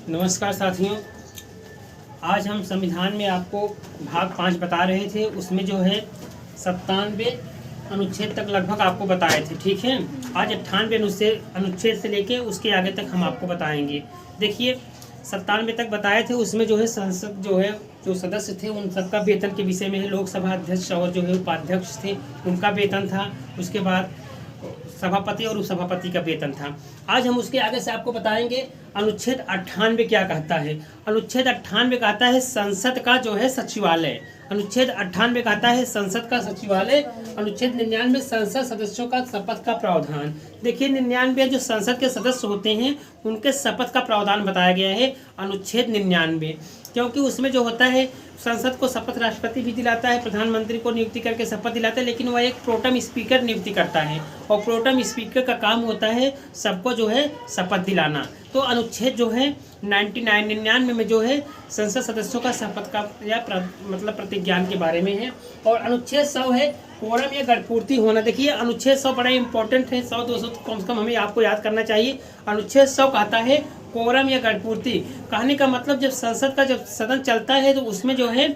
नमस्कार साथियों, आज हम संविधान में आपको भाग 5 बता रहे थे। उसमें जो है 97 अनुच्छेद तक लगभग आपको बताए थे। ठीक है, आज 98 अनुच्छेद से लेके उसके आगे तक हम आपको बताएंगे। देखिए 97 तक बताए थे। उसमें जो है संसद जो है जो सदस्य थे उन सबका वेतन के विषय में है। लोकसभा अध्यक्ष और जो है उपाध्यक्ष थे उनका वेतन था। उसके बाद सभापति और उपसभापति का वेतन था। आज हम उसके आगे से आपको बताएंगे अनुच्छेद 98 क्या कहता है। अनुच्छेद 98 कहता है संसद का जो है सचिवालय। अनुच्छेद 98 कहता है संसद का सचिवालय। अनुच्छेद 99 संसद सदस्यों का शपथ का प्रावधान। देखिए 99 जो संसद के सदस्य होते हैं उनके शपथ का प्रावधान बताया गया है अनुच्छेद 99, क्योंकि उसमें जो होता है संसद को शपथ राष्ट्रपति भी दिलाता है, प्रधानमंत्री को नियुक्ति करके शपथ दिलाता है, लेकिन वह एक प्रोटम स्पीकर नियुक्ति करता है और प्रोटम स्पीकर का काम होता है सबको जो है शपथ दिलाना। तो अनुच्छेद जो है 99 में जो है संसद सदस्यों का शपथ का या मतलब प्रतिज्ञान के बारे में है। और अनुच्छेद 100 है कोरम या गणपूर्ति होना। देखिए अनुच्छेद 100 बड़ा इंपॉर्टेंट है, 100-200 कम से कम हमें आपको याद करना चाहिए। अनुच्छेद 100 कहता है कोरम या गणपूर्ति। कहने का मतलब जब संसद का जब सदन चलता है तो उसमें जो है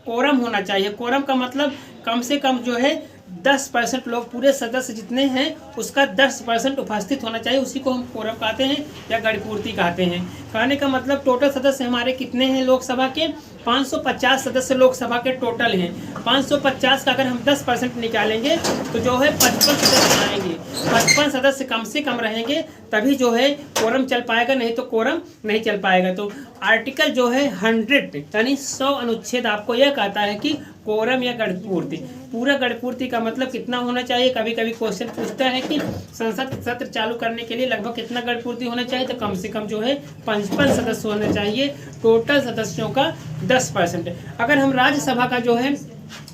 कोरम होना चाहिए। कोरम का मतलब कम से कम जो है 10% लोग, पूरे सदस्य जितने हैं उसका 10% उपस्थित होना चाहिए। उसी को हम कोरम कहते हैं या गणपूर्ति कहते हैं। कहने का मतलब टोटल सदस्य हमारे कितने हैं लोकसभा के? 550 सदस्य लोकसभा के टोटल हैं। 550 का अगर हम 10% निकालेंगे तो जो है 55 सदस्य आएंगे। 55 सदस्य कम से कम रहेंगे तभी जो है कोरम चल पाएगा, नहीं तो कोरम नहीं चल पाएगा। तो आर्टिकल जो है 100 यानी 100 अनुच्छेद आपको यह कहता है कि कोरम या गणपूर्ति। पूरा गणपूर्ति का मतलब कितना होना चाहिए? कभी कभी क्वेश्चन पूछता है कि संसद सत्र चालू करने के लिए लगभग कितना गणपूर्ति होना चाहिए, तो कम से कम जो है 55 सदस्य होने चाहिए। टोटल सदस्यों का 10%। अगर हम राज्यसभा का जो है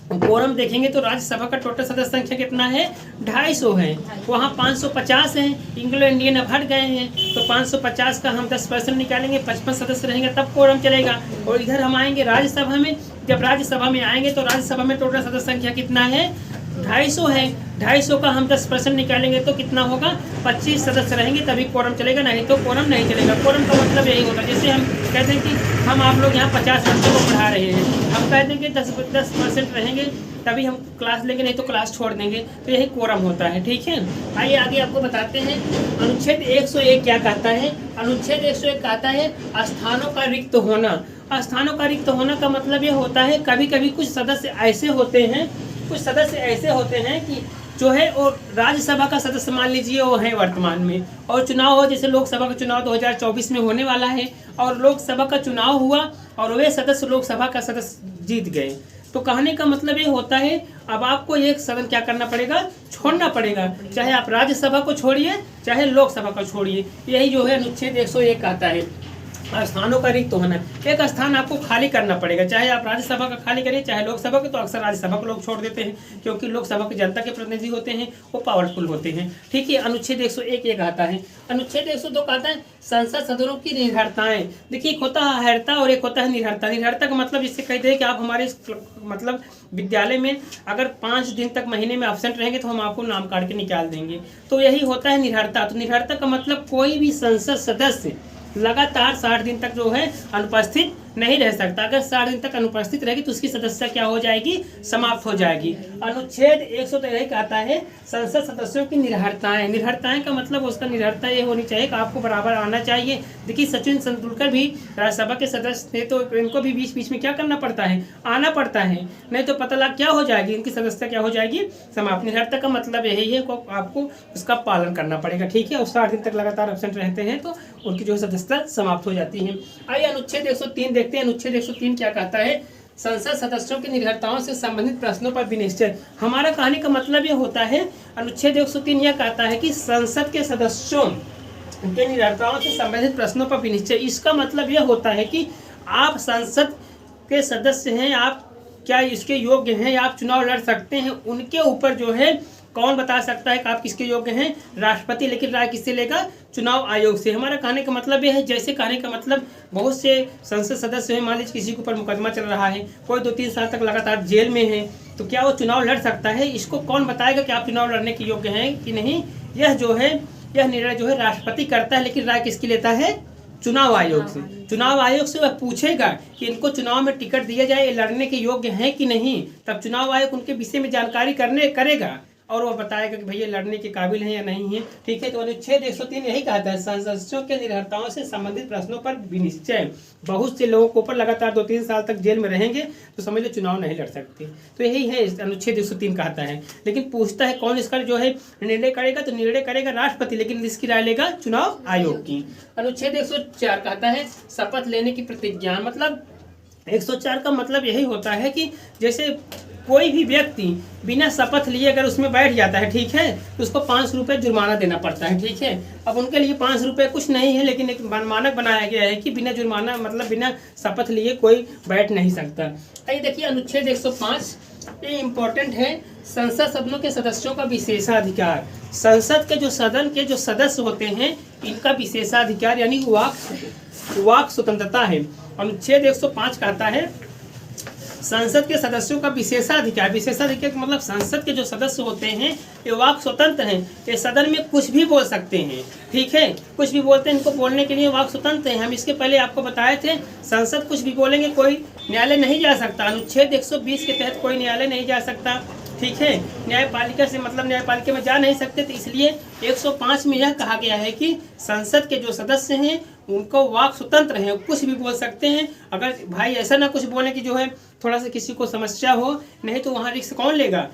कोरम देखेंगे तो राज्यसभा का टोटल सदस्य संख्या कितना है? 250 है। वहाँ 550 हैं, इंग्लो इंडियन अब हट गए हैं, तो 550 का हम 10% निकालेंगे, 55 सदस्य रहेंगे तब कोरम चलेगा। और इधर हम आएंगे राज्यसभा में। जब राज्यसभा में आएंगे तो राज्यसभा में टोटल सदस्य संख्या कितना है? 250 है। 250 का हम 10% निकालेंगे तो कितना होगा? 25 सदस्य रहेंगे तभी कोरम चलेगा, नहीं तो कोरम नहीं चलेगा। कोरम का मतलब यही होता है, जैसे हम कहते हैं कि हम आप लोग यहाँ 50 बच्चों को पढ़ा रहे हैं, हम कहते हैं कि 10% रहेंगे तभी हम क्लास लेंगे, नहीं तो क्लास छोड़ देंगे, तो यही कोरम होता है। ठीक है, आइए आगे आपको बताते हैं अनुच्छेद 101 क्या कहता है। अनुच्छेद 101 कहता है स्थानों का रिक्त होना। स्थानों का रिक्त होना का मतलब ये होता है कभी कभी कुछ सदस्य ऐसे होते हैं कि जो है और राज्यसभा का सदस्य मान लीजिए वो है वर्तमान में, और चुनाव हो, जैसे लोकसभा का चुनाव 2024 में होने वाला है और लोकसभा का चुनाव हुआ और वे सदस्य लोकसभा का सदस्य जीत गए, तो कहने का मतलब ये होता है अब आपको एक सदन क्या करना पड़ेगा? छोड़ना पड़ेगा। चाहे आप राज्यसभा को छोड़िए चाहे लोकसभा को छोड़िए, यही जो है अनुच्छेद 101 कहता है स्थानों का रिक्त होना। एक स्थान आपको खाली करना पड़ेगा, चाहे आप राज्यसभा का खाली करिए चाहे लोकसभा के। तो अक्सर राज्यसभा को लोग छोड़ देते हैं क्योंकि लोकसभा के जनता के प्रतिनिधि होते हैं, वो पावरफुल होते हैं। ठीक है, अनुच्छेद 101 ये कहता है। अनुच्छेद 102 कहता है संसद सदनों की निर्भरताएं। देखिए एक होता है अहर्ता और एक होता है निर्भरता। निर्भरता का मतलब जिससे कहते हैं कि आप हमारे मतलब विद्यालय में अगर 5 दिन तक महीने में एब्सेंट रहेंगे तो हम आपको नाम काट के निकाल देंगे, तो यही होता है निर्भरता। तो निर्भरता का मतलब कोई भी संसद सदस्य लगातार 60 दिन तक जो है अनुपस्थित नहीं रह सकता। अगर 60 दिन तक अनुपस्थित रहेगी तो उसकी सदस्यता क्या हो जाएगी? समाप्त हो जाएगी। अनुच्छेद 113 कहता है संसद सदस्यों की निर्भरताएं। निर्भरताएं का मतलब उसका निर्भरता ये होनी चाहिए कि आपको बराबर आना चाहिए। देखिए सचिन तेंदुलकर भी राज्यसभा के सदस्य थे, तो इनको भी बीच बीच में क्या करना पड़ता है? आना पड़ता है, नहीं तो पता लग क्या हो जाएगी? इनकी सदस्यता क्या हो जाएगी? समाप्त। निर्भरता का मतलब यही है कि आपको उसका पालन करना पड़ेगा। ठीक है, और 60 दिन तक लगातार एब्सेंट रहते हैं तो उनकी जो सदस्यता समाप्त हो जाती है। आइए अनुच्छेद 103 देखते हैं। अनुच्छेद 103 क्या कहता है? संसद सदस्यों की निर्भरताओं से संबंधित प्रश्नों पर विनिश्चय। हमारा कहने का मतलब ये होता है अनुच्छेद 103 यह कहता है कि संसद के सदस्यों के निर्भरताओं से संबंधित प्रश्नों पर विनिश्चय। इसका मतलब यह होता है कि आप संसद के सदस्य हैं, आप क्या इसके योग्य हैं, आप चुनाव लड़ सकते हैं, उनके ऊपर जो है कौन बता सकता है कि आप किसके योग्य हैं? राष्ट्रपति। लेकिन राय किससे लेगा? चुनाव आयोग से। हमारा कहने का मतलब यह है, जैसे कहने का मतलब बहुत से संसद सदस्य हैं, मान लीजिए किसी के ऊपर मुकदमा चल रहा है, कोई 2-3 साल तक लगातार जेल में है, तो क्या वो चुनाव लड़ सकता है? इसको कौन बताएगा कि आप चुनाव लड़ने के योग्य हैं कि नहीं? यह निर्णय जो है राष्ट्रपति करता है, लेकिन राय किसकी लेता है? चुनाव आयोग से। चुनाव आयोग से वह पूछेगा कि इनको चुनाव में टिकट दिया जाए, ये लड़ने के योग्य हैं कि नहीं। तब चुनाव आयोग उनके विषय में जानकारी करेगा और वह बताएगा कि भैया लड़ने के काबिल हैं या नहीं है। ठीक है, तो अनुच्छेद 103 यही कहता है, सदस्यों के निरर्हताओं से संबंधित प्रश्नों पर विनिश्चय। बहुत से लोगों को ऊपर लगातार 2-3 साल तक जेल में रहेंगे तो समझ लो चुनाव नहीं लड़ सकते। तो यही है अनुच्छेद 103 कहता है। लेकिन पूछता है कौन इसका जो है निर्णय करेगा, तो निर्णय करेगा राष्ट्रपति, लेकिन इसकी राय लेगा चुनाव आयोग की। अनुच्छेद 104 कहता है शपथ लेने की प्रतिज्ञा। मतलब 104 का मतलब यही होता है कि जैसे कोई भी व्यक्ति बिना शपथ लिए अगर उसमें बैठ जाता है, ठीक है, तो उसको 5 रुपये जुर्माना देना पड़ता है। ठीक है, अब उनके लिए 5 रुपये कुछ नहीं है, लेकिन एक मानक बनाया गया है कि बिना जुर्माना मतलब बिना शपथ लिए कोई बैठ नहीं सकता। आइए देखिए अनुच्छेद 105, ये इम्पोर्टेंट है। संसद सदनों के सदस्यों का विशेषाधिकार। संसद के जो सदन के जो सदस्य होते हैं इनका विशेषाधिकार यानी वाक स्वतंत्रता है। अनुच्छेद 105 कहता है संसद के सदस्यों का विशेषाधिकार। विशेषाधिकार का मतलब संसद के जो सदस्य होते हैं ये वाक स्वतंत्र हैं, ये सदन में कुछ भी बोल सकते हैं। ठीक है, कुछ भी बोलते हैं, इनको बोलने के लिए वाक स्वतंत्र हैं। हम इसके पहले आपको बताए थे संसद कुछ भी बोलेंगे, कोई न्यायालय नहीं जा सकता। अनुच्छेद 120 के तहत कोई न्यायालय नहीं जा सकता। ठीक है, न्यायपालिका से मतलब न्यायपालिका में जा नहीं सकते, तो इसलिए 105 में यह कहा गया है कि संसद के जो सदस्य हैं उनको वाक स्वतंत्र हैं, कुछ भी बोल सकते हैं। अगर भाई ऐसा ना कुछ बोले कि जो है थोड़ा सा किसी को समस्या हो, नहीं तो वहाँ रिस्क कौन लेगा?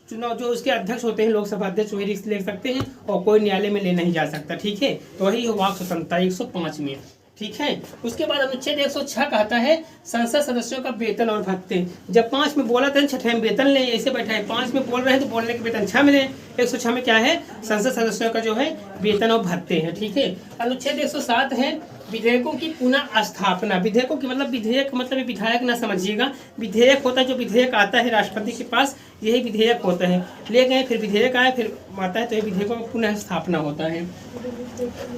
चुनाव जो उसके अध्यक्ष होते हैं, लोकसभा अध्यक्ष, वही रिस्क ले सकते हैं और कोई न्यायालय में ले नहीं जा सकता। ठीक है, तो वही वाक स्वतंत्रता 105 में। ठीक है, उसके बाद अनुच्छेद 106 कहता है संसद सदस्यों का वेतन और भत्ते। जब 5 में बोला था 6 में वेतन ले, ऐसे बैठा है 5 में बोल रहे हैं तो बोलने के वेतन 6 मिले। 106 में क्या है? संसद सदस्यों का जो है वेतन और भत्ते हैं। ठीक है, अनुच्छेद 107 है विधेयकों की पुनः स्थापना। विधेयकों की मतलब विधेयक मतलब विधायक ना समझिएगा, विधेयक होता है जो विधेयक आता है राष्ट्रपति के पास, यही विधेयक होता है। ले गए फिर विधेयक आए फिर आता है, तो ये विधेयकों की पुनः स्थापना होता है।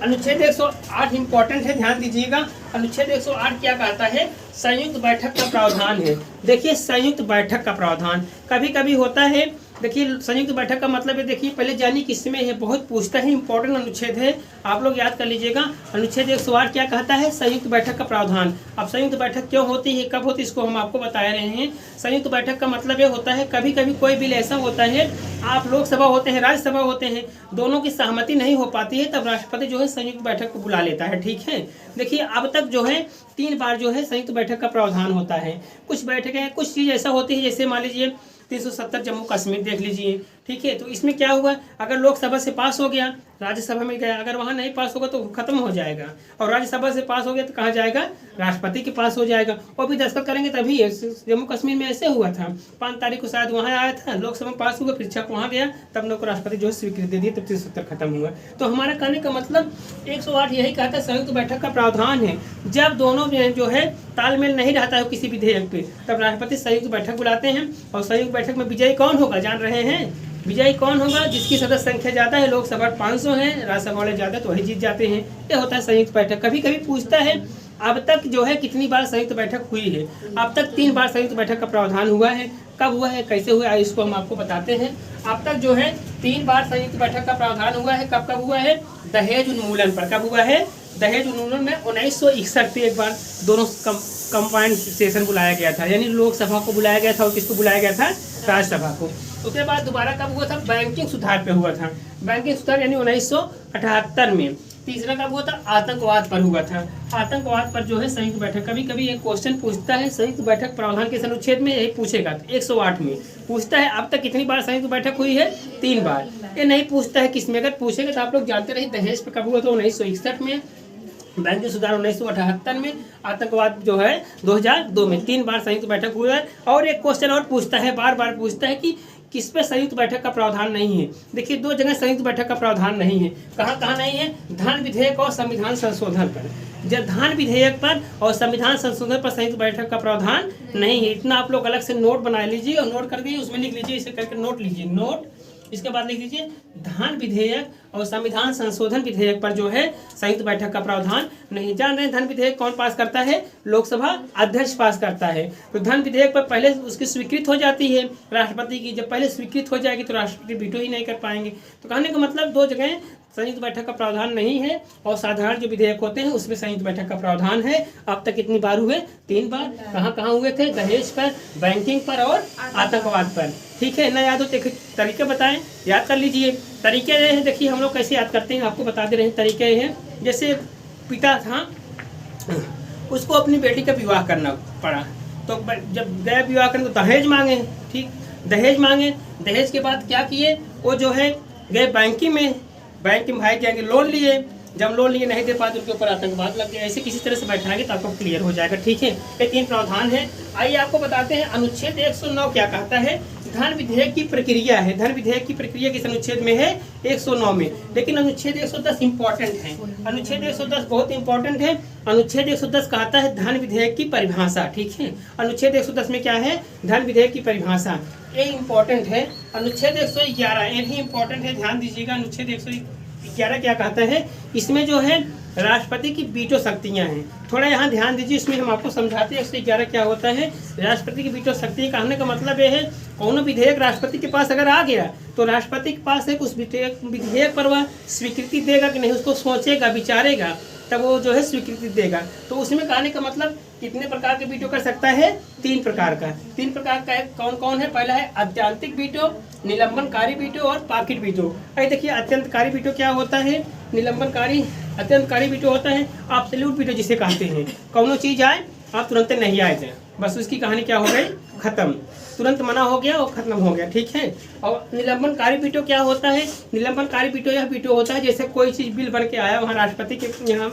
अनुच्छेद 108 इंपॉर्टेंट है, ध्यान दीजिएगा। अनुच्छेद 108 क्या कहता है? संयुक्त बैठक का प्रावधान है। देखिए संयुक्त बैठक का प्रावधान कभी कभी होता है। देखिए संयुक्त बैठक का मतलब है, देखिए पहले जानिए किसमें है, बहुत पूछता है, इंपॉर्टेंट अनुच्छेद है, आप लोग याद कर लीजिएगा। अनुच्छेद 108 क्या कहता है? संयुक्त बैठक का प्रावधान। अब संयुक्त बैठक क्यों होती है, कब होती है, इसको हम आपको बता रहे हैं। संयुक्त बैठक का मतलब ये होता है कभी कभी कोई बिल ऐसा होता है, आप लोकसभा होते हैं, राज्यसभा होते हैं, दोनों की सहमति नहीं हो पाती है, तब राष्ट्रपति जो है संयुक्त बैठक को बुला लेता है। ठीक है, देखिए अब तक जो है 3 बार जो है संयुक्त बैठक का प्रावधान होता है। कुछ बैठकें कुछ चीज़ ऐसा होती है, जैसे मान लीजिए 370 जम्मू कश्मीर देख लीजिए। ठीक है, तो इसमें क्या हुआ, अगर लोकसभा से पास हो गया राज्यसभा में गया, अगर वहाँ नहीं पास होगा तो खत्म हो जाएगा, और राज्यसभा से पास हो गया तो कहाँ जाएगा? राष्ट्रपति के पास हो जाएगा, और भी दस्तखत करेंगे तभी। जम्मू कश्मीर में ऐसे हुआ था, 5 तारीख को शायद वहाँ आया था, लोकसभा में पास हुआ, फिर छक वहाँ गया, तब लोग राष्ट्रपति जो है स्वीकृति दे दी, तब 370 खत्म हुआ। तो हमारा कहने का मतलब 108 यही कहता है संयुक्त बैठक का प्रावधान है। जब दोनों जो है तालमेल नहीं रहता है किसी विधेयक पे, तब राष्ट्रपति संयुक्त बैठक बुलाते हैं, और संयुक्त बैठक में विजयी कौन होगा जान रहे हैं? विजयी कौन होगा? जिसकी सदस्य संख्या ज़्यादा है, लोकसभा 500 है, राज्यसभा वाले ज़्यादा तो वही जीत जाते हैं। ये होता है संयुक्त बैठक। कभी कभी पूछता है अब तक जो है कितनी बार संयुक्त बैठक हुई है? अब तक 3 बार संयुक्त बैठक का प्रावधान हुआ है। कब हुआ है, कैसे हुआ है, इसको हम आपको बताते हैं। अब तक जो है 3 बार संयुक्त बैठक का प्रावधान हुआ है। कब कब हुआ है? दहेज उन्मूलन पर। कब हुआ है? दहेज उन्मूलन में 1961 पे एक बार दोनों कंबाइंड सेशन बुलाया गया था, यानी लोकसभा को बुलाया गया था और किसको बुलाया गया था? राज्यसभा को। उसके बाद दोबारा कब हुआ था? बैंकिंग सुधार पे हुआ था। बैंकिंग सुधार यानी 1978 में। तीसरा कब हुआ था? आतंकवाद पर हुआ था। आतंकवाद पर जो है संयुक्त बैठक। कभी कभी एक क्वेश्चन पूछता है संयुक्त बैठक प्रावधान के अनुच्छेद में, यही पूछेगा 108 में पूछता है अब तक कितनी बार संयुक्त बैठक हुई है? 3 बार। ये नहीं पूछता है किसमें, अगर पूछेगा तो आप लोग जानते रहे। दहेज पे कब हुआ था? 1961 में। बैंकिंग सुधार 1978 में। आतंकवाद जो है 2002 में। 3 बार संयुक्त बैठक हुई है। और एक क्वेश्चन और पूछता है, बार बार पूछता है कि किस पे संयुक्त बैठक का प्रावधान नहीं है। देखिए 2 जगह संयुक्त बैठक का प्रावधान नहीं है। कहाँ कहाँ नहीं है? धान विधेयक और संविधान संशोधन पर। जब धान विधेयक पर और संविधान संशोधन पर संयुक्त बैठक का प्रावधान नहीं है। इतना आप लोग अलग से नोट बना लीजिए और नोट कर दिए, उसमें लिख लीजिए, इसे करके नोट लीजिए, नोट। इसके बाद लिख दीजिए धान विधेयक और संविधान संशोधन विधेयक पर जो है संयुक्त बैठक का प्रावधान नहीं। जान रहे हैं धन विधेयक कौन पास करता है? लोकसभा अध्यक्ष पास करता है। तो धन विधेयक पर पहले उसकी स्वीकृत हो जाती है राष्ट्रपति की। जब पहले स्वीकृत हो जाएगी तो राष्ट्रपति वीटो ही नहीं कर पाएंगे। तो कहने का मतलब 2 जगह संयुक्त बैठक का प्रावधान नहीं है, और साधारण जो विधेयक होते हैं उसमें संयुक्त बैठक का प्रावधान है। अब तक कितनी बार हुए? 3 बार। कहाँ कहाँ हुए थे? दहेज पर, बैंकिंग पर और आतंकवाद पर। ठीक है ना? याद हो? तरीके बताएं, याद कर लीजिए। तरीके हैं, देखिए हम लोग कैसे याद करते हैं आपको बता दे रहे हैं। तरीके हैं, जैसे पिता था, उसको अपनी बेटी का विवाह करना पड़ा, तो जब गए विवाह करने तो दहेज मांगे। ठीक, दहेज मांगे, दहेज के बाद क्या किए? वो जो है गए बैंकिंग में भाई जाएंगे लोन लिए, जब लोन लिए नहीं दे पाए तो उनके ऊपर आतंकवाद लग गया। ऐसे किसी तरह से बैठाएंगे तो आपको क्लियर हो जाएगा। ठीक है, ये 3 प्रावधान है। आइए आपको बताते हैं अनुच्छेद 109 क्या कहता है। धन विधेयक की प्रक्रिया है, धन विधेयक की प्रक्रिया किस अनुच्छेद में है? 109 में। लेकिन अनुच्छेद 110 इम्पोर्टेंट है, अनुच्छेद 110 बहुत इंपॉर्टेंट है। अनुच्छेद 110 कहता है धन विधेयक की परिभाषा। ठीक है, अनुच्छेद 110 में क्या है? धन विधेयक की परिभाषा, ये इम्पोर्टेंट है। अनुच्छेद 111 ये भी इम्पोर्टेंट है, ध्यान दीजिएगा। अनुच्छेद 111 क्या कहता है? इसमें जो है राष्ट्रपति की वीटो शक्तियां हैं। थोड़ा यहाँ ध्यान दीजिए, इसमें हम आपको समझाते हैं 111 क्या होता है। राष्ट्रपति की वीटो शक्ति कहने का मतलब ये है, कौन विधेयक राष्ट्रपति के पास अगर आ गया तो राष्ट्रपति के पास है, उस विधेयक पर वह स्वीकृति देगा कि नहीं, उसको सोचेगा, विचारेगा, तब वो जो है स्वीकृति देगा। तो उसमें कहने का मतलब कितने प्रकार के वीटो कर सकता है? 3 प्रकार का। 3 प्रकार का कौन कौन है? पहला है अत्यंतिक वीटो, निलंबनकारी वीटो और पाकिट वीटो। अरे देखिए, अत्यंतकारी वीटो क्या होता है? निलंबनकारी अत्यंतकारी वीटो होता है एब्सोल्यूट वीटो जिसे कहते हैं। कौनो चीज आए आप तुरंत नहीं आए थे, बस उसकी कहानी क्या हो गई? खत्म, तुरंत मना हो गया और खत्म हो गया। ठीक है, और निलंबनकारी वीटो क्या होता है? निलंबनकारी वीटो यह वीटो होता है जैसे कोई चीज़ बिल बन के आया, वहाँ राष्ट्रपति के यहाँ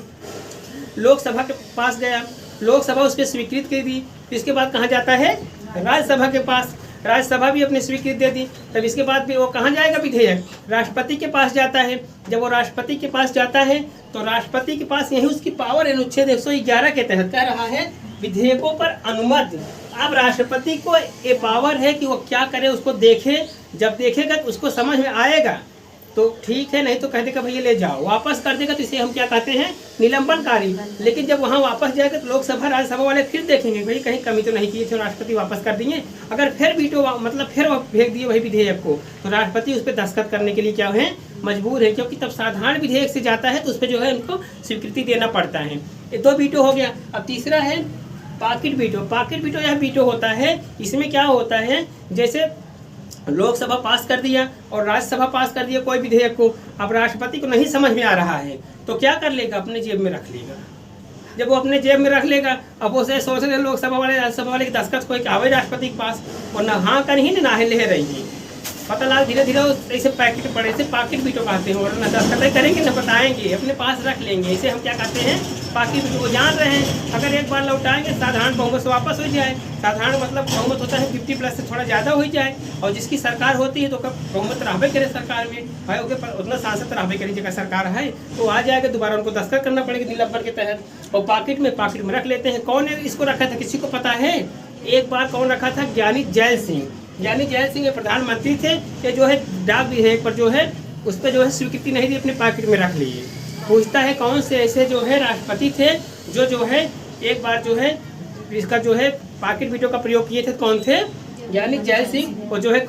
लोकसभा के पास गया, लोकसभा उस पर स्वीकृति कर दी, इसके बाद कहाँ जाता है? राज्यसभा के पास, राज्यसभा भी अपनी स्वीकृति दे दी, तब इसके बाद भी वो कहाँ जाएगा? विधेयक राष्ट्रपति के पास जाता है। जब वो राष्ट्रपति के पास जाता है तो राष्ट्रपति के पास यही उसकी पावर है। अनुच्छेद 111 के तहत कह रहा है विधेयकों पर अनुमति। अब राष्ट्रपति को ये पावर है कि वो क्या करे, उसको देखे, जब देखेगा तो उसको समझ में आएगा तो ठीक है, नहीं तो कह देगा भैया ले जाओ, वापस कर देगा तो इसे हम क्या कहते हैं? निलंबनकारी। लेकिन जब वहाँ वापस जाएगा तो लोकसभा राज्यसभा वाले फिर देखेंगे भाई कहीं कमी तो नहीं की थे, राष्ट्रपति वापस कर दिए। अगर फिर वीटो मतलब फिर वो फेंक दिए वही विधेयक को, तो राष्ट्रपति उस पर दस्तखत करने के लिए क्या है? मजबूर है, क्योंकि तब साधारण विधेयक से जाता है तो उस पर जो है उनको स्वीकृति देना पड़ता है। ये 2 वीटो हो गया। अब तीसरा है पाकिट वीटो। पाकिट वीटो यह वीटो होता है, इसमें क्या होता है? जैसे लोकसभा पास कर दिया और राज्यसभा पास कर दिया कोई विधेयक को, अब राष्ट्रपति को नहीं समझ में आ रहा है तो क्या कर लेगा? अपने जेब में रख लेगा। जब वो अपने जेब में रख लेगा, अब उसे सोच रहे लोकसभा वाले राज्यसभा वाले की दस्तखत कोई आवे राष्ट्रपति के पास, और ना हाँ कर ही ना ले रही है, पता लगा धीरे धीरे ऐसे पैकेट पड़े से पाकिट वीटो कहते हैं। और ना दस्तखत करेंगे ना बताएंगे, अपने पास रख लेंगे, इसे हम क्या कहते हैं? Pocket veto. वो जान रहे हैं अगर एक बार लौटाएंगे साधारण बहुमत से वापस हो जाए। साधारण मतलब बहुमत होता है 50+ से थोड़ा ज़्यादा हो जाए, और जिसकी सरकार होती है तो बहुमत रहबे करे सरकार में, भाई ओके उतना सांसद रहबे करे जगह सरकार है तो आ जाएगा, दोबारा उनको दस्तखत करना पड़ेगा निलंबन के तहत। और पाकिट में रख लेते हैं। कौन है इसको रखा था? किसी को पता है? एक बार कौन रखा था? ज्ञानी जैल सिंह। ज्ञानी जैल सिंह प्रधानमंत्री थे, ये जो है डाक विधेयक पर जो है उस पर जो है स्वीकृति नहीं दी, अपने पाकिट में रख लिए। पूछता है कौन से ऐसे जो है राष्ट्रपति थे जो है एक बार जो है इसका जो है पाकिट वीटो का प्रयोग किए थे? कौन थे? ज्ञानी जैल सिंह। वो जो है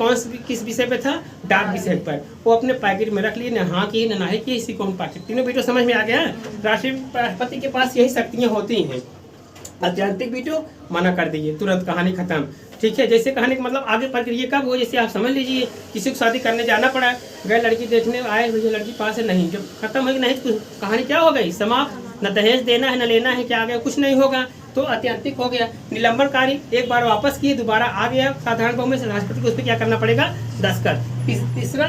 किस विषय पे था? डाक विषय पर। वो अपने पैकेट में रख लिए, न हाँ की न नाही की, इसी को हम पाकिट। तीनों वीटो समझ में आ गया। राष्ट्रपति के पास यही शक्तियाँ होती हैं। अत्यंतिक वीटो मना कर दिए, तुरंत कहानी खत्म। ठीक है, जैसे कहानी का मतलब आगे प्रक्रिया कब हो? जैसे आप समझ लीजिए किसी को शादी करने जाना पड़ा, गए लड़की देखने आए, मुझे लड़की पास है नहीं, जब खत्म हो गई नहीं तो कहानी क्या हो गई? समाप्त। न दहेज देना है न लेना है, क्या आ गया? कुछ नहीं होगा, तो अत्यंतिक हो गया। निलंबनकारी एक बार वापस किए, दोबारा आ गया साधारण बहुमत से, राष्ट्रपति को उस पर क्या करना पड़ेगा? दस्तखत। तीसरा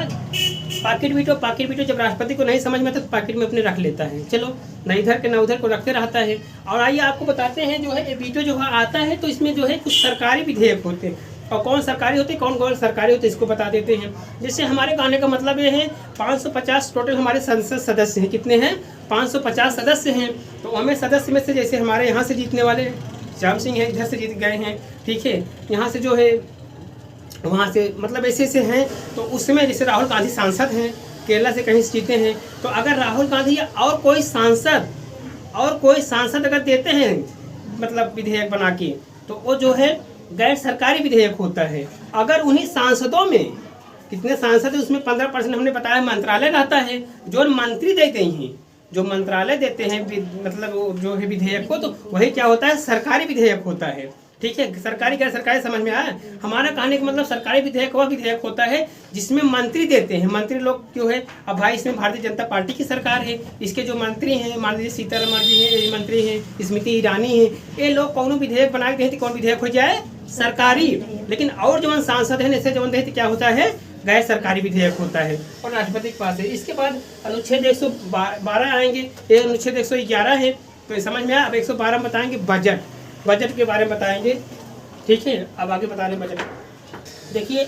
पाकिट वीटो। पाकिट वीटो जब राष्ट्रपति को नहीं समझ में आता तो पाकिट में अपने रख लेता है, चलो न इधर के न उधर को रखते रहता है। और आइए आपको बताते हैं जो है वीटो जो आता है तो इसमें जो है कुछ सरकारी विधेयक होते हैं, और कौन सरकारी होते कौन गैर सरकारी होते इसको बता देते हैं। जैसे हमारे कहने का मतलब ये है 550 टोटल हमारे संसद सदस्य हैं। कितने हैं? 550 सदस्य हैं। तो हमें सदस्य में से जैसे हमारे यहाँ से जीतने वाले श्याम सिंह हैं, इधर से जीत गए हैं, ठीक है, यहाँ से जो है वहाँ से मतलब ऐसे हैं। तो उसमें जैसे राहुल गांधी सांसद हैं, केरला से कहीं से जीते हैं, तो अगर राहुल गांधी या और कोई सांसद अगर देते हैं मतलब विधेयक बना के, तो वो जो है गैर सरकारी विधेयक होता है। अगर उन्हीं सांसदों में कितने सांसद है उसमें 15% हमने बताया मंत्रालय रहता है, जो मंत्री देते हैं, जो मंत्रालय देते हैं मतलब जो है विधेयक को, तो वही क्या होता है, सरकारी विधेयक होता है। ठीक है, सरकारी गैर सरकारी समझ में आया। हमारा कहने का मतलब सरकारी विधेयक वह विधेयक होता है जिसमें मंत्री देते हैं। मंत्री लोग क्यों है, अब भाई इसमें भारतीय जनता पार्टी की सरकार है, इसके जो मंत्री हैं, मान लीजिए सीतारमण जी हैं, मंत्री हैं, स्मृति ईरानी है, ये लोग कौन विधेयक बना के देते, कौन विधेयक हो जाए सरकारी। लेकिन और जो सांसद है ऐसे जो देते क्या होता है, गैर सरकारी विधेयक होता है और राष्ट्रपति के पास है। इसके बाद अनुच्छेद 112 आएंगे, ये अनुच्छेद 111 है, तो समझ में आया। अब 112 में बताएंगे बजट, बजट के बारे में बताएंगे। ठीक है, अब आगे बता रहे बजट। देखिए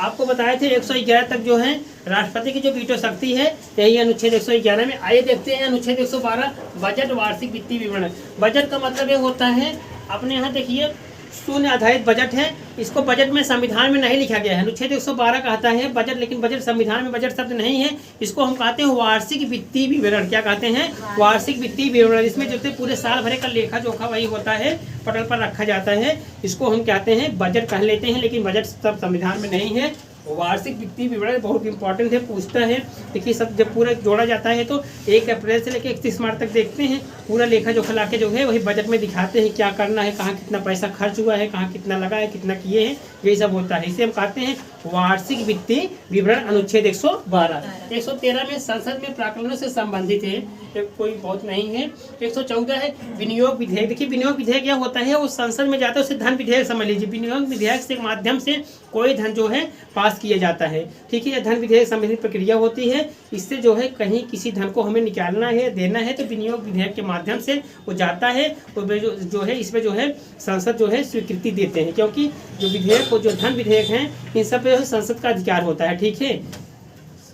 आपको बताए थे 111 तक जो है राष्ट्रपति की जो वीटो शक्ति है, यही अनुच्छेद 111 में। आइए देखते हैं अनुच्छेद 112 बजट वार्षिक वित्तीय विवरण। बजट का मतलब ये होता है, अपने यहाँ देखिए शून्य आधारित बजट है, इसको बजट में संविधान में नहीं लिखा गया है। अनुच्छेद 112 कहता है बजट, लेकिन बजट संविधान में बजट शब्द नहीं है, इसको हम कहते हैं वार्षिक वित्तीय विवरण। क्या कहते हैं, वार्षिक वित्तीय विवरण। इसमें जो पूरे साल भरे का लेखा जोखा वही होता है, पटल पर रखा जाता है, इसको हम कहते हैं बजट कह लेते हैं, लेकिन बजट सब संविधान में नहीं है। वार्षिक वित्तीय विवरण बहुत इंपॉर्टेंट है, पूछता है। देखिए सब जब पूरा जोड़ा जाता है तो 1 अप्रैल से लेकर 31 मार्च तक देखते हैं, पूरा लेखा जोखा लाके जो है वही बजट में दिखाते हैं, क्या करना है, कहाँ कितना पैसा खर्च हुआ है, कहाँ कितना लगा है, कितना किए हैं, यही सब होता है। इसे हम कहते हैं वार्षिक वित्तीय विवरण। अनुच्छेद 112। 113 में संसद में प्रावधानों से संबंधित है, कोई बहुत नहीं है। 114 है विनियोग विधेयक। देखिए विनियोग विधेयक क्या होता है, वो संसद में जाता है, उसे धन विधेयक समझ लीजिए। विनियोग विधेयक के माध्यम से कोई धन जो है पास किया जाता है। ठीक है, धन विधेयक संबंधित प्रक्रिया होती है, इससे जो है कहीं किसी धन को हमें निकालना है, देना है, तो विनियोग विधेयक के माध्यम से वो जाता है, तो जो है इसमें जो है संसद जो है स्वीकृति देते हैं, क्योंकि जो विधेयक जो धन विधेयक हैं इन सब पे संसद का अधिकार होता है। ठीक है,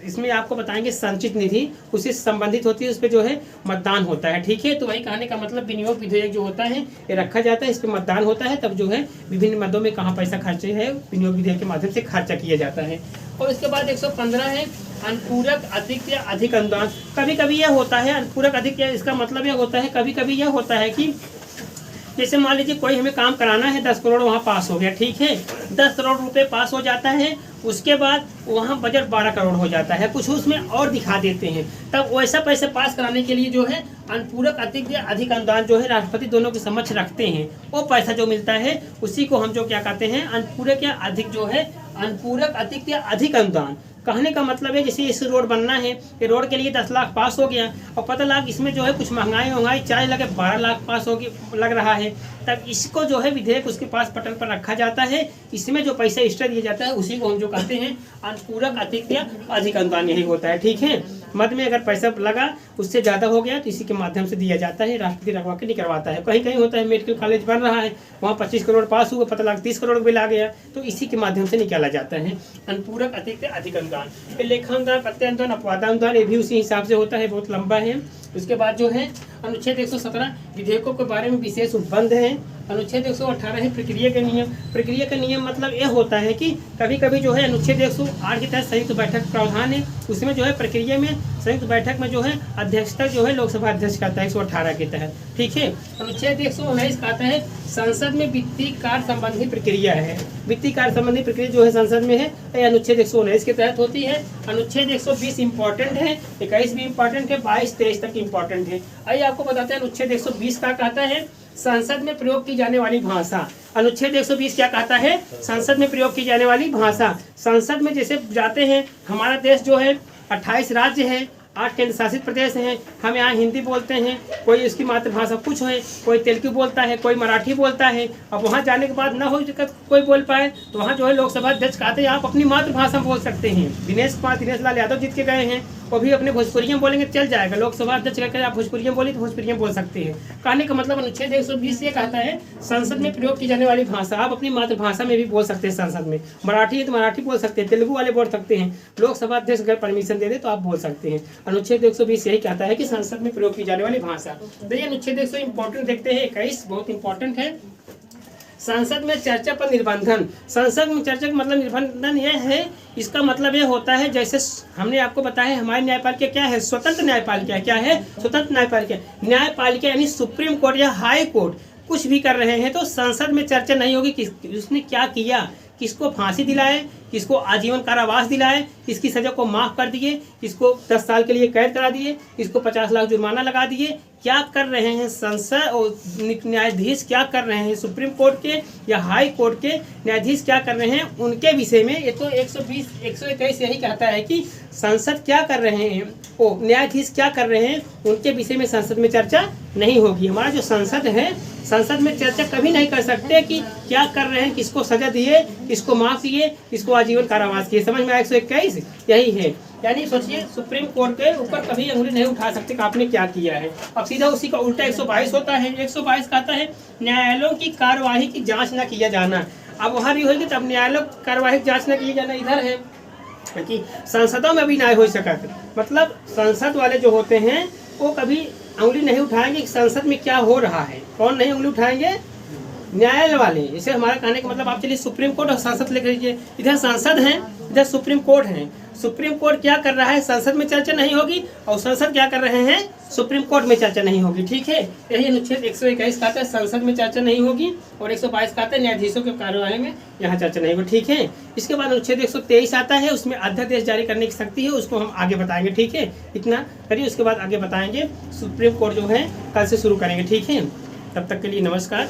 इसमें आपको बताएंगे संचित निधि उससे संबंधित होती है, उस पर जो है मतदान होता है। ठीक है, तो वही कहने का मतलब विनियोग विधेयक जो होता है ये रखा जाता है, इस पर मतदान होता है, तब जो है विभिन्न मदों में कहाँ पैसा खर्चे है विनियोग विधेयक के माध्यम से खर्चा किया जाता है। और इसके बाद 115 है अनुपूरक अधिक या अधिक अनुदान। कभी कभी यह होता है अनुपूरक अधिक, या इसका मतलब यह होता है कभी कभी यह होता है कि जैसे मान लीजिए कोई हमें काम कराना है, 10 करोड़ वहाँ पास हो गया। ठीक है, 10 करोड़ रुपए पास हो जाता है, उसके बाद वहाँ बजट 12 करोड़ हो जाता है, कुछ उसमें और दिखा देते हैं, तब वैसा पैसे पास कराने के लिए जो है अनुपूरक अधिक या अधिक अनुदान जो है राष्ट्रपति दोनों के समक्ष रखते हैं। वो पैसा जो मिलता है उसी को हम जो क्या कहते हैं अनुपूरक या अधिक जो है अनुपूरक अधिक या अधिक अनुदान। कहने का मतलब है जैसे इस रोड बनना है, ये रोड के लिए 10 लाख पास हो गया और 15 लाख इसमें जो है कुछ महंगाई चार्ज लगे 12 लाख पास हो गया लग रहा है, तब इसको जो है विधेयक उसके पास पटल पर रखा जाता है, इसमें जो पैसा एक्स्ट्रा दिया जाता है उसी को हम जो कहते हैं अनुपूरक अधिक या अधिक अनुदान, यही होता है। ठीक है, मद में अगर पैसा लगा उससे ज़्यादा हो गया तो इसी के माध्यम से दिया जाता है, राष्ट्रपति रखवा के नहीं करवाता है। कहीं कहीं होता है मेडिकल कॉलेज बन रहा है, वहाँ 25 करोड़ पास हुआ, 15 लाख 30 करोड़ बिल आ गया, तो इसी के माध्यम से निकाला जाता है अनुपूरक अधिक या अधिक अनुदान। फिर लेखानुदान, प्रत्यनुदान, अपवादानुदान, ये भी उसी हिसाब से होता है, बहुत लंबा है। उसके बाद जो है अनुच्छेद 117 विधेयकों के बारे में विशेष उपबंध है। अनुच्छेद 118 है प्रक्रिया के नियम। प्रक्रिया का नियम मतलब ये होता है कि कभी कभी जो है अनुच्छेद 108 के तहत संयुक्त बैठक प्रावधान है, उसमें जो है प्रक्रिया में संयुक्त बैठक में जो है अध्यक्षता जो है लोकसभा अध्यक्ष करता है 118 के तहत। ठीक है, अनुच्छेद 119 कहता है संसद में वित्तीय कार्य संबंधी प्रक्रिया है। वित्तीय कार्य संबंधी प्रक्रिया जो है संसद में है, ये अनुच्छेद 119 के तहत होती है। अनुच्छेद 120 इंपॉर्टेंट है, 21 भी इंपॉर्टेंट है, 22-23 तक इंपॉर्टेंट है। आइए आपको बताते हैं अनुच्छेद 120 का कहता है संसद में प्रयोग की जाने वाली भाषा। अनुच्छेद 120 क्या कहता है, संसद में प्रयोग की जाने वाली भाषा। संसद में जैसे जाते हैं, हमारा देश जो है 28 राज्य है, 8 केंद्र शासित प्रदेश हैं, हम यहाँ हिंदी बोलते हैं, कोई उसकी मातृभाषा कुछ है, कोई तेलुगु बोलता है, कोई मराठी बोलता है। अब वहाँ जाने के बाद ना हो दिक्कत कोई बोल पाए तो वहाँ जो है लोकसभा अध्यक्ष कहते हैं आप अपनी मातृभाषा में बोल सकते हैं। दिनेश लाल यादव जीत के गए हैं, वो भी अपने भोजपुरी में बोलेंगे चल जाएगा, लोकसभा अध्यक्ष कहकर आप भोजपुरी में बोले तो भोजपुरी में बोल सकते हैं। कहने का मतलब अनुच्छेद 120 ये कहता है संसद में प्रयोग की जाने वाली भाषा आप अपनी मातृभाषा में भी बोल सकते हैं। संसद में मराठी है तो मराठी बोल सकते हैं, तेलुगु वाले बोल सकते हैं, लोकसभा अध्यक्ष अगर परमिशन दे दे तो आप बोल सकते हैं। अनुच्छेद 120 यही कहता है कि संसद में प्रयोग की जाने वाली भाषा। तो ये अनुच्छेद 100 इंपॉर्टेंट देखते हैं, 21 बहुत इंपॉर्टेंट है। संसद में चर्चा पर निर्बंधन। संसद में चर्चा का मतलब निर्बंधन यह है, इसका मतलब यह होता है जैसे हमने आपको बताया हमारी न्यायपालिका क्या है, स्वतंत्र न्यायपालिका। क्या है, स्वतंत्र न्यायपालिका। न्यायपालिका यानी सुप्रीम कोर्ट या हाई कोर्ट कुछ भी कर रहे हैं तो संसद में चर्चा नहीं होगी कि उसने क्या किया, किसको फांसी दिलाए, इसको आजीवन कारावास दिलाए, इसकी सजा को माफ कर दिए, इसको 10 साल के लिए कैद करा दिए, इसको 50 लाख जुर्माना लगा दिए। क्या कर रहे हैं संसद और न्यायाधीश, क्या कर रहे हैं सुप्रीम कोर्ट के या हाई कोर्ट के न्यायाधीश क्या कर रहे हैं उनके विषय में। ये तो 121 यही कहता है कि संसद क्या कर रहे हैं, ओ न्यायाधीश क्या कर रहे हैं उनके विषय में संसद में चर्चा नहीं होगी। हमारा जो संसद है, संसद में चर्चा कभी नहीं कर सकते कि क्या कर रहे हैं, किसको सजा दिए, किसको माफ किए, किसको आजीवन कारावास किए। समझ में आया 121 यही है। यानी सोचिए सुप्रीम कोर्ट के ऊपर कभी अंगुली नहीं उठा सकते कि आपने क्या किया है। अब सीधा उसी का उल्टा 122 होता है। 122 कहता है न्यायालयों की कार्यवाही की जांच न किया जाना। अब वहाँ भी होगी तब न्यायालय कार्यवाही की जांच न किया जाना इधर है, क्योंकि संसदों में भी नहीं हो सका। मतलब संसद वाले जो होते हैं वो कभी उंगली नहीं उठाएंगे कि संसद में क्या हो रहा है। कौन नहीं उंगली उठाएंगे? न्यायालय वाले। इसे हमारा कहने का मतलब आप चलिए सुप्रीम कोर्ट और संसद लेकर लीजिए। इधर संसद है, इधर सुप्रीम कोर्ट है। सुप्रीम कोर्ट क्या कर रहा है, संसद में चर्चा नहीं होगी, और संसद क्या कर रहे हैं, सुप्रीम कोर्ट में चर्चा नहीं होगी। ठीक है, यही अनुच्छेद 121 कहता है संसद में चर्चा नहीं होगी, और 122 कहता है न्यायाधीशों के कार्यवाही में यहाँ चर्चा नहीं होगी। ठीक है, इसके बाद अनुच्छेद 123 आता है, उसमें अध्यादेश जारी करने की शक्ति है, उसको हम आगे बताएंगे। ठीक है, इतना करिए, उसके बाद आगे बताएंगे। सुप्रीम कोर्ट जो है कल से शुरू करेंगे। ठीक है, तब तक के लिए नमस्कार।